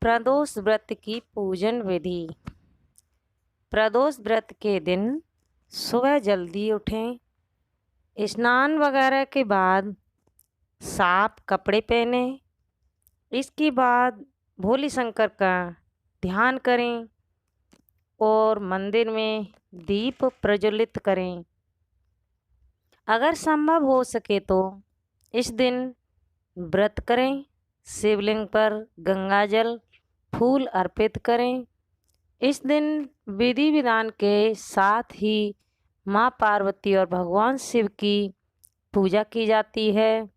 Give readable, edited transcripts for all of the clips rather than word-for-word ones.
प्रदोष व्रत की पूजन विधि। प्रदोष व्रत के दिन सुबह जल्दी उठें, स्नान वगैरह के बाद साफ कपड़े पहने। इसके बाद भोले शंकर का ध्यान करें और मंदिर में दीप प्रज्वलित करें। अगर संभव हो सके तो इस दिन व्रत करें, शिवलिंग पर गंगा जल फूल अर्पित करें। इस दिन विधि विधान के साथ ही माँ पार्वती और भगवान शिव की पूजा की जाती है,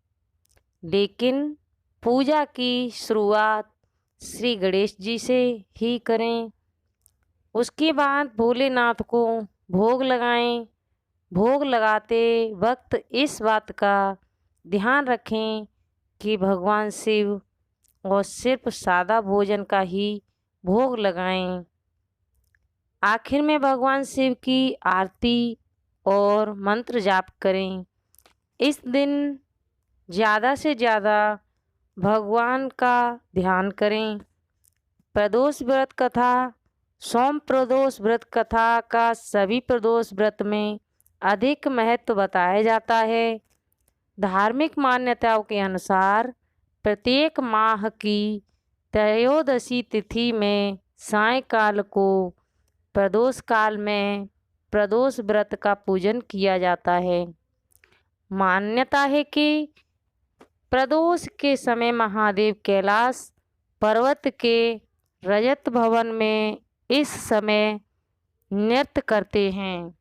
लेकिन पूजा की शुरुआत श्री गणेश जी से ही करें। उसके बाद भोलेनाथ को भोग लगाएं। भोग लगाते वक्त इस बात का ध्यान रखें कि भगवान शिव और सिर्फ सादा भोजन का ही भोग लगाएं। आखिर में भगवान शिव की आरती और मंत्र जाप करें। इस दिन ज़्यादा से ज़्यादा भगवान का ध्यान करें। प्रदोष व्रत कथा। सोम प्रदोष व्रत कथा का सभी प्रदोष व्रत में अधिक महत्व बताया जाता है। धार्मिक मान्यताओं के अनुसार प्रत्येक माह की त्रयोदशी तिथि में सायंकाल को प्रदोष काल में प्रदोष व्रत का पूजन किया जाता है। मान्यता है कि प्रदोष के समय महादेव कैलाश पर्वत के रजत भवन में इस समय नृत्य करते हैं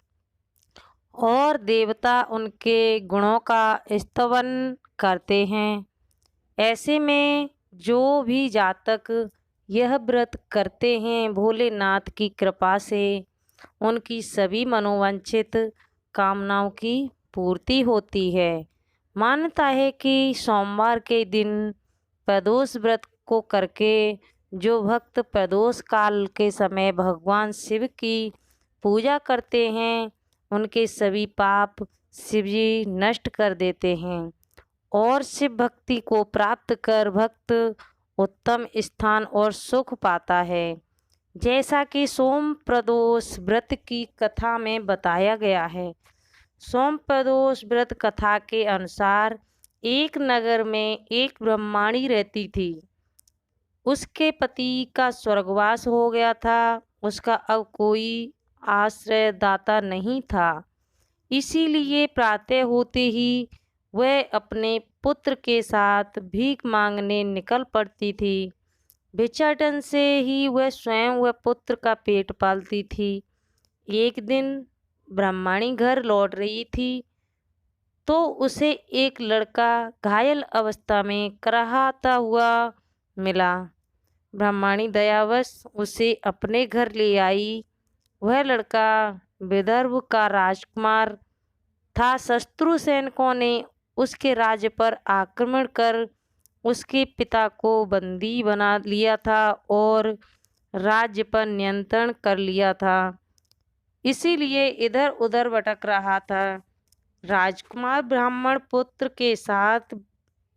और देवता उनके गुणों का स्तवन करते हैं। ऐसे में जो भी जातक यह व्रत करते हैं, भोलेनाथ की कृपा से उनकी सभी मनोवांछित कामनाओं की पूर्ति होती है। मान्यता है कि सोमवार के दिन प्रदोष व्रत को करके जो भक्त प्रदोष काल के समय भगवान शिव की पूजा करते हैं, उनके सभी पाप शिवजी नष्ट कर देते हैं और शिव भक्ति को प्राप्त कर भक्त उत्तम स्थान और सुख पाता है। जैसा कि सोम प्रदोष व्रत की कथा में बताया गया है। सोम प्रदोष व्रत कथा के अनुसार एक नगर में एक ब्रह्माणी रहती थी। उसके पति का स्वर्गवास हो गया था। उसका अब कोई आश्रयदाता नहीं था। इसीलिए प्रातः होते ही वह अपने पुत्र के साथ भीख मांगने निकल पड़ती थी। भिक्षाटन से ही वह स्वयं वह पुत्र का पेट पालती थी। एक दिन ब्रह्माणी घर लौट रही थी तो उसे एक लड़का घायल अवस्था में कराहता हुआ मिला। ब्रह्माणी दयावश उसे अपने घर ले आई। वह लड़का विदर्भ का राजकुमार था। शत्रु सैनिकों ने उसके राज्य पर आक्रमण कर उसके पिता को बंदी बना लिया था और राज्य पर नियंत्रण कर लिया था। इसीलिए इधर उधर भटक रहा था। राजकुमार ब्राह्मण पुत्र के साथ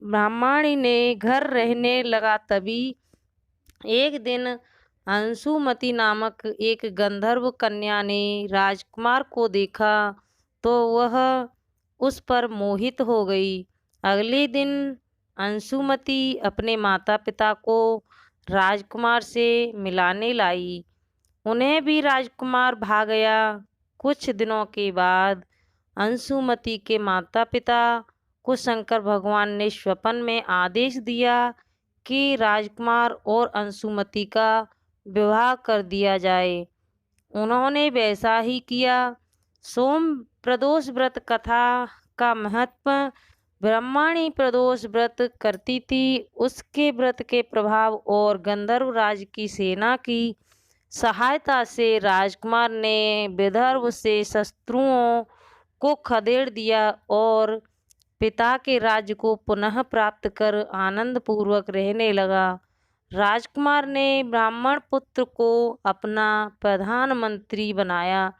ब्राह्मणी ने घर रहने लगा। तभी एक दिन अंशुमती नामक एक गंधर्व कन्या ने राजकुमार को देखा तो वह उस पर मोहित हो गई। अगले दिन अंशुमती अपने माता पिता को राजकुमार से मिलाने लाई। उन्हें भी राजकुमार भा गया। कुछ दिनों के बाद अंशुमती के माता पिता को शंकर भगवान ने स्वप्न में आदेश दिया कि राजकुमार और अंशुमती का विवाह कर दिया जाए। उन्होंने वैसा ही किया। सोम प्रदोष व्रत कथा का महत्व। ब्रह्माणी प्रदोष व्रत करती थी। उसके व्रत के प्रभाव और गंधर्व राज की सेना की सहायता से राजकुमार ने विदर्भ से शत्रुओं को खदेड़ दिया और पिता के राज्य को पुनः प्राप्त कर आनंद पूर्वक रहने लगा। राजकुमार ने ब्राह्मण पुत्र को अपना प्रधानमंत्री बनाया।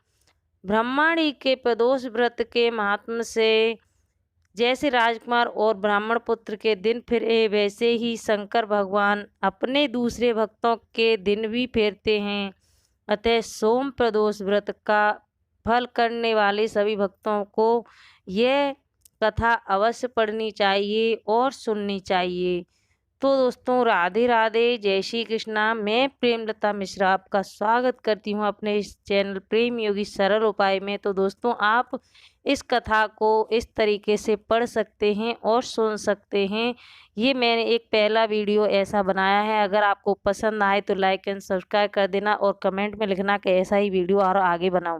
ब्रह्माणी के प्रदोष व्रत के महात्म्य से जैसे राजकुमार और ब्राह्मण पुत्र के दिन फिरे, वैसे ही शंकर भगवान अपने दूसरे भक्तों के दिन भी फेरते हैं। अतः सोम प्रदोष व्रत का फल करने वाले सभी भक्तों को यह कथा अवश्य पढ़नी चाहिए और सुननी चाहिए। तो दोस्तों, राधे राधे, जय श्री कृष्णा। मैं प्रेमलता मिश्रा आपका स्वागत करती हूँ अपने इस चैनल प्रेम योगी सरल उपाय में। तो दोस्तों, आप इस कथा को इस तरीके से पढ़ सकते हैं और सुन सकते हैं। ये मैंने एक पहला वीडियो ऐसा बनाया है। अगर आपको पसंद आए तो लाइक एंड सब्सक्राइब कर देना और कमेंट में लिखना कि ऐसा ही वीडियो और आगे बनाऊँ।